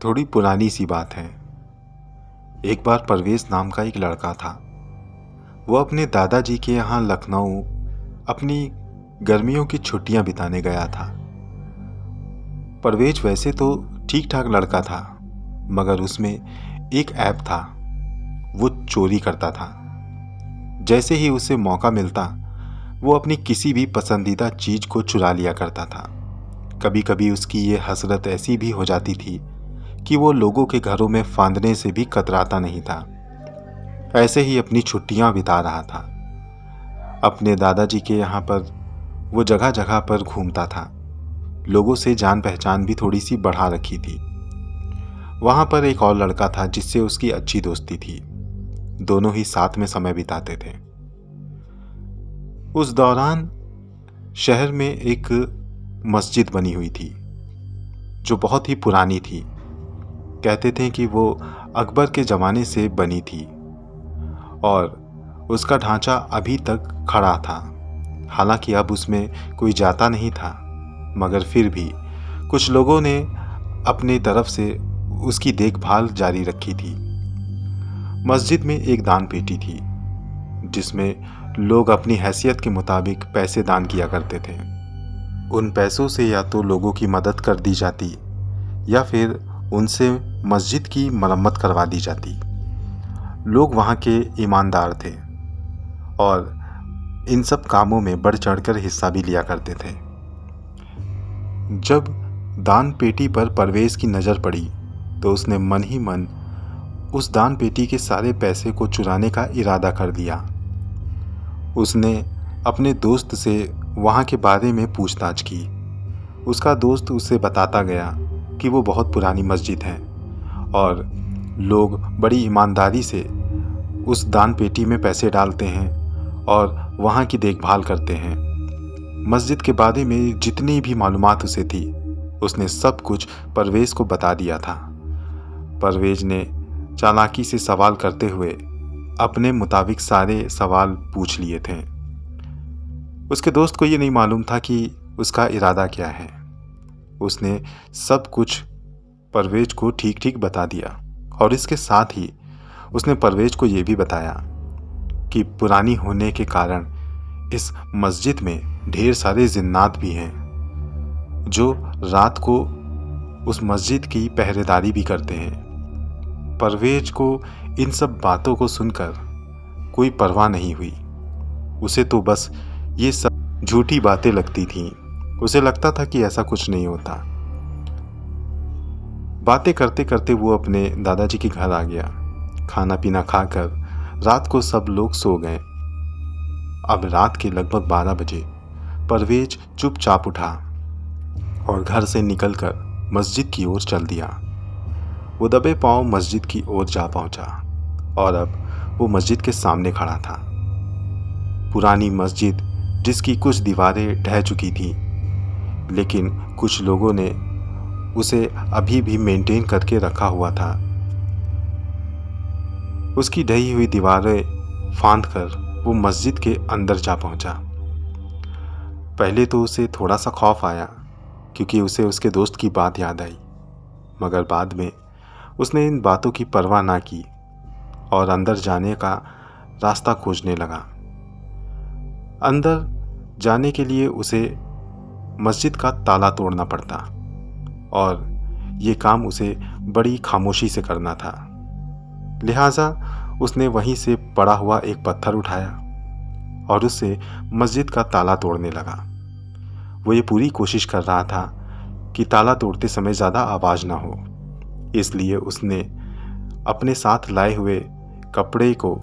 थोड़ी पुरानी सी बात है। एक बार परवेज नाम का एक लड़का था। वो अपने दादाजी के यहाँ लखनऊ अपनी गर्मियों की छुट्टियां बिताने गया था। परवेज वैसे तो ठीक ठाक लड़का था, मगर उसमें एक ऐप था। वो चोरी करता था। जैसे ही उसे मौका मिलता, वो अपनी किसी भी पसंदीदा चीज को चुरा लिया करता था। कभी कभी उसकी ये हसरत ऐसी भी हो जाती थी कि वो लोगों के घरों में फांदने से भी कतराता नहीं था। ऐसे ही अपनी छुट्टियां बिता रहा था। अपने दादाजी के यहाँ पर वो जगह जगह पर घूमता था। लोगों से जान पहचान भी थोड़ी सी बढ़ा रखी थी। वहां पर एक और लड़का था जिससे उसकी अच्छी दोस्ती थी। दोनों ही साथ में समय बिताते थे। उस दौरान शहर में एक मस्जिद बनी हुई थी जो बहुत ही पुरानी थी। कहते थे कि वो अकबर के ज़माने से बनी थी और उसका ढांचा अभी तक खड़ा था। हालांकि अब उसमें कोई जाता नहीं था, मगर फिर भी कुछ लोगों ने अपनी तरफ से उसकी देखभाल जारी रखी थी। मस्जिद में एक दान पेटी थी जिसमें लोग अपनी हैसियत के मुताबिक पैसे दान किया करते थे। उन पैसों से या तो लोगों की मदद कर दी जाती या फिर उनसे मस्जिद की मरम्मत करवा दी जाती। लोग वहाँ के ईमानदार थे और इन सब कामों में बढ़ चढ़कर हिस्सा भी लिया करते थे। जब दान पेटी पर परवेज की नज़र पड़ी तो उसने मन ही मन उस दान पेटी के सारे पैसे को चुराने का इरादा कर दिया। उसने अपने दोस्त से वहाँ के बारे में पूछताछ की। उसका दोस्त उसे बताता गया कि वो बहुत पुरानी मस्जिद है और लोग बड़ी ईमानदारी से उस दान पेटी में पैसे डालते हैं और वहाँ की देखभाल करते हैं। मस्जिद के बारे में जितनी भी मालूमात उसे थी, उसने सब कुछ परवेज को बता दिया था। परवेज ने चालाकी से सवाल करते हुए अपने मुताबिक सारे सवाल पूछ लिए थे। उसके दोस्त को ये नहीं मालूम था कि उसका इरादा क्या है। उसने सब कुछ परवेज को ठीक ठीक बता दिया और इसके साथ ही उसने परवेज को ये भी बताया कि पुरानी होने के कारण इस मस्जिद में ढेर सारे जिन्नात भी हैं जो रात को उस मस्जिद की पहरेदारी भी करते हैं। परवेज को इन सब बातों को सुनकर कोई परवाह नहीं हुई। उसे तो बस ये सब झूठी बातें लगती थीं। उसे लगता था कि ऐसा कुछ नहीं होता। बातें करते करते वो अपने दादाजी के घर आ गया। खाना पीना खाकर रात को सब लोग सो गए। अब रात के लगभग 12 बजे परवेज चुपचाप उठा और घर से निकलकर मस्जिद की ओर चल दिया। वो दबे पांव मस्जिद की ओर जा पहुंचा और अब वो मस्जिद के सामने खड़ा था। पुरानी मस्जिद जिसकी कुछ दीवारें ढह चुकी थी, लेकिन कुछ लोगों ने उसे अभी भी मेंटेन करके रखा हुआ था। उसकी ढही हुई दीवारें फांद कर वो मस्जिद के अंदर जा पहुंचा। पहले तो उसे थोड़ा सा खौफ आया क्योंकि उसे उसके दोस्त की बात याद आई, मगर बाद में उसने इन बातों की परवाह ना की और अंदर जाने का रास्ता खोजने लगा। अंदर जाने के लिए उसे मस्जिद का ताला तोड़ना पड़ता और ये काम उसे बड़ी खामोशी से करना था। लिहाजा उसने वहीं से पड़ा हुआ एक पत्थर उठाया और उससे मस्जिद का ताला तोड़ने लगा। वो ये पूरी कोशिश कर रहा था कि ताला तोड़ते समय ज़्यादा आवाज़ ना हो, इसलिए उसने अपने साथ लाए हुए कपड़े को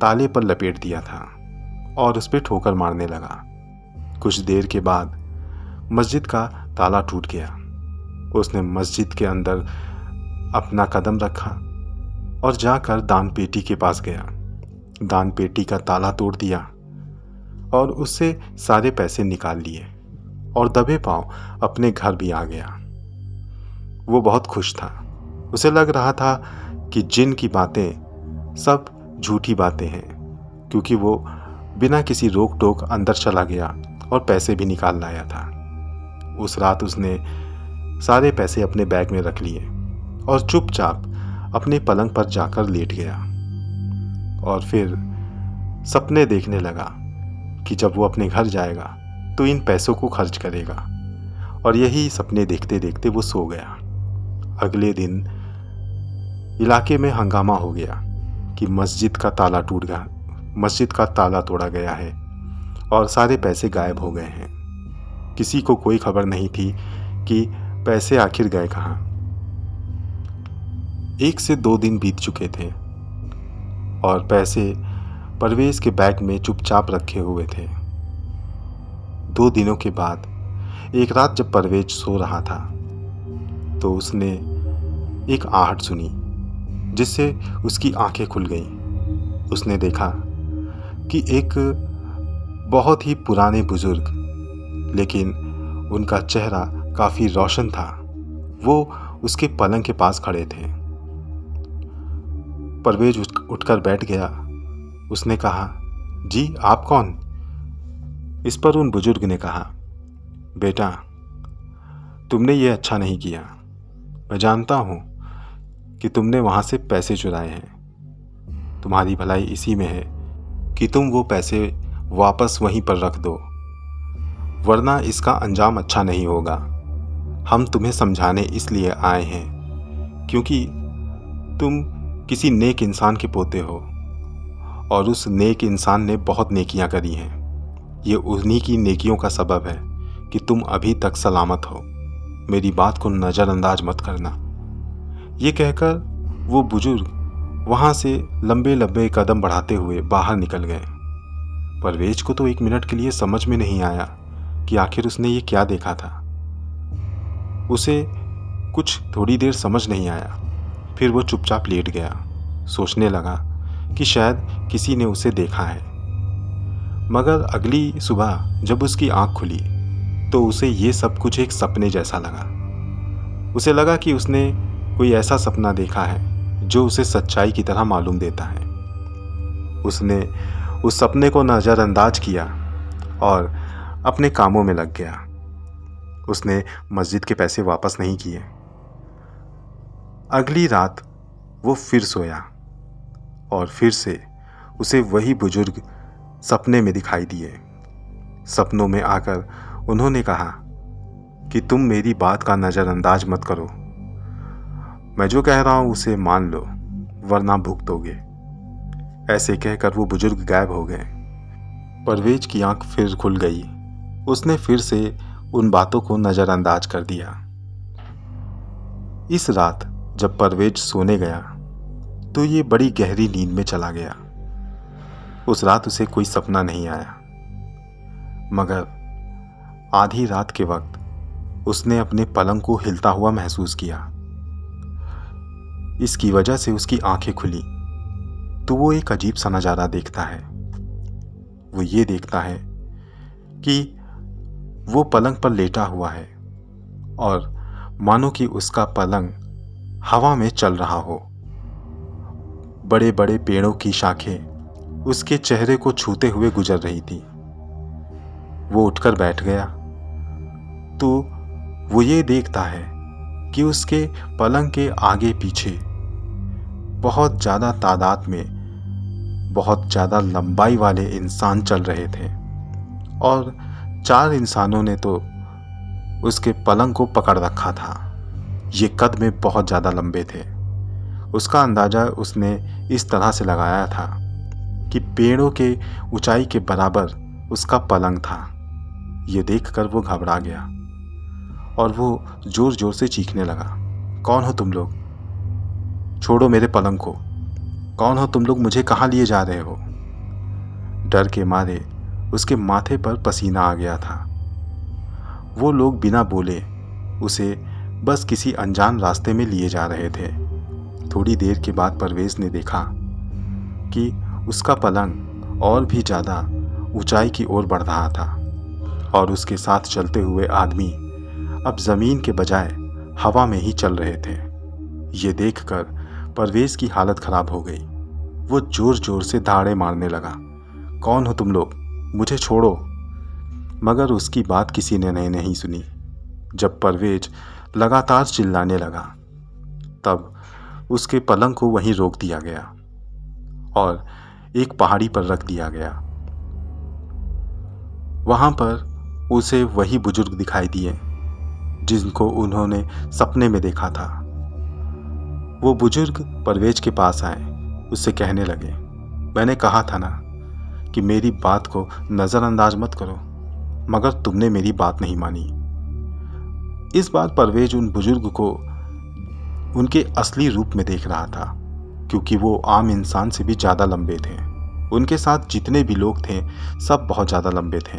ताले पर लपेट दिया था और उस पर ठोकर मारने लगा। कुछ देर के बाद मस्जिद का ताला टूट गया। उसने मस्जिद के अंदर अपना कदम रखा और जाकर दान पेटी के पास गया। दान पेटी का ताला तोड़ दिया और उससे सारे पैसे निकाल लिए और दबे पांव अपने घर भी आ गया। वो बहुत खुश था। उसे लग रहा था कि जिन की बातें सब झूठी बातें हैं, क्योंकि वो बिना किसी रोक टोक अंदर चला गया और पैसे भी निकाल लाया था। उस रात उसने सारे पैसे अपने बैग में रख लिए और चुपचाप अपने पलंग पर जाकर लेट गया और फिर सपने देखने लगा कि जब वो अपने घर जाएगा तो इन पैसों को खर्च करेगा, और यही सपने देखते देखते वो सो गया। अगले दिन इलाके में हंगामा हो गया कि मस्जिद का ताला तोड़ा गया है और सारे पैसे गायब हो गए हैं। किसी को कोई खबर नहीं थी कि पैसे आखिर गए कहाँ। 1 से 2 दिन बीत चुके थे और पैसे परवेज के बैग में चुपचाप रखे हुए थे। 2 दिनों के बाद एक रात जब परवेज सो रहा था तो उसने एक आहट सुनी जिससे उसकी आंखें खुल गईं। उसने देखा कि एक बहुत ही पुराने बुजुर्ग, लेकिन उनका चेहरा काफ़ी रोशन था, वो उसके पलंग के पास खड़े थे। परवेज उठकर बैठ गया। उसने कहा, जी आप कौन? इस पर उन बुजुर्ग ने कहा, बेटा तुमने ये अच्छा नहीं किया। मैं जानता हूँ कि तुमने वहाँ से पैसे चुराए हैं। तुम्हारी भलाई इसी में है कि तुम वो पैसे वापस वहीं पर रख दो, वरना इसका अंजाम अच्छा नहीं होगा। हम तुम्हें समझाने इसलिए आए हैं क्योंकि तुम किसी नेक इंसान के पोते हो और उस नेक इंसान ने बहुत नेकियां करी हैं। ये उन्हीं की नेकियों का सबब है कि तुम अभी तक सलामत हो। मेरी बात को नज़रअंदाज मत करना। ये कहकर वो बुजुर्ग वहाँ से लंबे लंबे कदम बढ़ाते हुए बाहर निकल गए। परवेज को तो 1 मिनट के लिए समझ में नहीं आया कि आखिर उसने ये क्या देखा था। उसे कुछ थोड़ी देर समझ नहीं आया। फिर वो चुपचाप लेट गया। सोचने लगा कि शायद किसी ने उसे देखा है। मगर अगली सुबह जब उसकी आंख खुली तो उसे ये सब कुछ एक सपने जैसा लगा। उसे लगा कि उसने कोई ऐसा सपना देखा है जो उसे सच्चाई की तरह मालूम देता है। उसने उस सपने को नज़रअंदाज किया और अपने कामों में लग गया। उसने मस्जिद के पैसे वापस नहीं किए। अगली रात वो फिर सोया और फिर से उसे वही बुजुर्ग सपने में दिखाई दिए। सपनों में आकर उन्होंने कहा कि तुम मेरी बात का नज़रअंदाज मत करो। मैं जो कह रहा हूँ उसे मान लो, वरना भुगतोगे। ऐसे कहकर वो बुजुर्ग गायब हो गए। परवेज की आंख फिर खुल गई। उसने फिर से उन बातों को नज़रअंदाज कर दिया। इस रात जब परवेज सोने गया तो ये बड़ी गहरी नींद में चला गया। उस रात उसे कोई सपना नहीं आया, मगर आधी रात के वक्त उसने अपने पलंग को हिलता हुआ महसूस किया। इसकी वजह से उसकी आंखें खुली तो वो एक अजीब सा नज़ारा देखता है। वो ये देखता है कि वो पलंग पर लेटा हुआ है और मानो कि उसका पलंग हवा में चल रहा हो। बड़े बड़े पेड़ों की शाखें उसके चेहरे को छूते हुए गुजर रही थी। वो उठकर बैठ गया तो वो ये देखता है कि उसके पलंग के आगे पीछे बहुत ज़्यादा तादाद में बहुत ज़्यादा लंबाई वाले इंसान चल रहे थे और 4 इंसानों ने तो उसके पलंग को पकड़ रखा था। ये कद में बहुत ज़्यादा लंबे थे। उसका अंदाज़ा उसने इस तरह से लगाया था कि पेड़ों के ऊंचाई के बराबर उसका पलंग था। ये देखकर वो घबरा गया और वो ज़ोर ज़ोर से चीखने लगा, कौन हो तुम लोग? छोड़ो मेरे पलंग को। कौन हो तुम लोग? मुझे कहाँ लिए जा रहे हो? डर के मारे उसके माथे पर पसीना आ गया था। वो लोग बिना बोले उसे बस किसी अनजान रास्ते में लिए जा रहे थे। थोड़ी देर के बाद परवेज ने देखा कि उसका पलंग और भी ज़्यादा ऊंचाई की ओर बढ़ रहा था और उसके साथ चलते हुए आदमी अब ज़मीन के बजाय हवा में ही चल रहे थे। ये देखकर परवेज की हालत ख़राब हो गई। वो ज़ोर ज़ोर से दहाड़े मारने लगा, कौन हो तुम लोग? मुझे छोड़ो। मगर उसकी बात किसी ने नहीं सुनी। जब परवेज लगातार चिल्लाने लगा तब उसके पलंग को वहीं रोक दिया गया और एक पहाड़ी पर रख दिया गया। वहां पर उसे वही बुजुर्ग दिखाई दिए जिनको उन्होंने सपने में देखा था। वो बुजुर्ग परवेज के पास आए, उससे कहने लगे, मैंने कहा था ना कि मेरी बात को नज़रअंदाज मत करो, मगर तुमने मेरी बात नहीं मानी। इस बार परवेज उन बुजुर्ग को उनके असली रूप में देख रहा था, क्योंकि वो आम इंसान से भी ज़्यादा लंबे थे। उनके साथ जितने भी लोग थे सब बहुत ज़्यादा लंबे थे।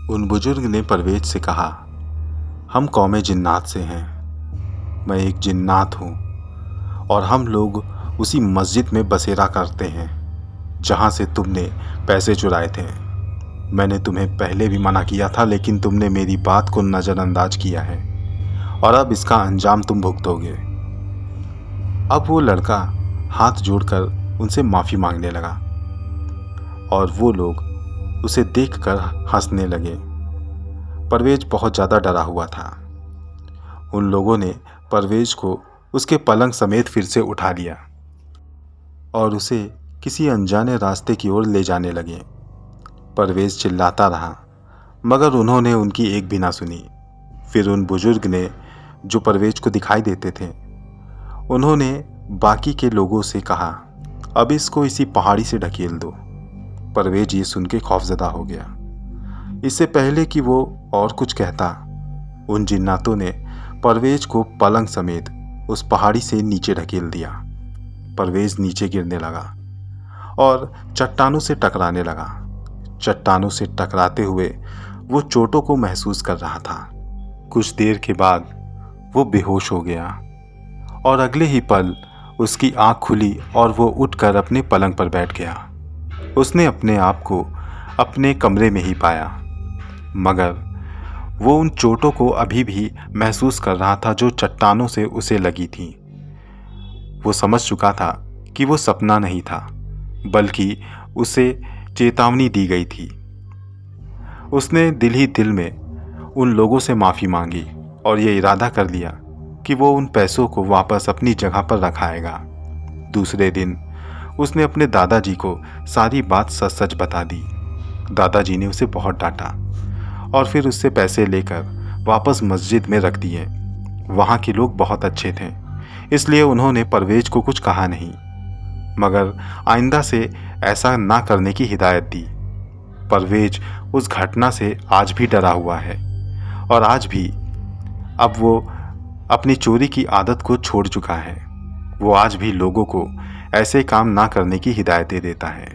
उन बुजुर्ग ने परवेज से कहा, हम कौमे जिन्नात से हैं, मैं एक जिन्नात हूँ और हम लोग उसी मस्जिद में बसेरा करते हैं जहाँ से तुमने पैसे चुराए थे। मैंने तुम्हें पहले भी मना किया था, लेकिन तुमने मेरी बात को नज़रअंदाज किया है और अब इसका अंजाम तुम भुगतोगे। अब वो लड़का हाथ जोड़कर उनसे माफ़ी मांगने लगा और वो लोग उसे देखकर हंसने लगे। परवेज बहुत ज़्यादा डरा हुआ था। उन लोगों ने परवेज को उसके पलंग समेत फिर से उठा लिया और उसे किसी अनजाने रास्ते की ओर ले जाने लगे। परवेज चिल्लाता रहा, मगर उन्होंने उनकी एक भी ना सुनी। फिर उन बुजुर्ग ने, जो परवेज को दिखाई देते थे, उन्होंने बाकी के लोगों से कहा, अब इसको इसी पहाड़ी से ढकेल दो। परवेज ये सुन के खौफजदा हो गया। इससे पहले कि वो और कुछ कहता, उन जिन्नातों ने परवेज को पलंग समेत उस पहाड़ी से नीचे ढकेल दिया। परवेज नीचे गिरने लगा और चट्टानों से टकराने लगा। चट्टानों से टकराते हुए वो चोटों को महसूस कर रहा था। कुछ देर के बाद वो बेहोश हो गया और अगले ही पल उसकी आंख खुली और वो उठकर अपने पलंग पर बैठ गया। उसने अपने आप को अपने कमरे में ही पाया, मगर वो उन चोटों को अभी भी महसूस कर रहा था जो चट्टानों से उसे लगी थी। वो समझ चुका था कि वो सपना नहीं था, बल्कि उसे चेतावनी दी गई थी। उसने दिल ही दिल में उन लोगों से माफ़ी मांगी और ये इरादा कर लिया कि वो उन पैसों को वापस अपनी जगह पर रखाएगा। दूसरे दिन उसने अपने दादाजी को सारी बात सच सच बता दी। दादाजी ने उसे बहुत डांटा और फिर उससे पैसे लेकर वापस मस्जिद में रख दिए। वहाँ के लोग बहुत अच्छे थे, इसलिए उन्होंने परवेज को कुछ कहा नहीं, मगर आइंदा से ऐसा ना करने की हिदायत दी। परवेज उस घटना से आज भी डरा हुआ है और आज भी अब वो अपनी चोरी की आदत को छोड़ चुका है। वो आज भी लोगों को ऐसे काम ना करने की हिदायतें देता है।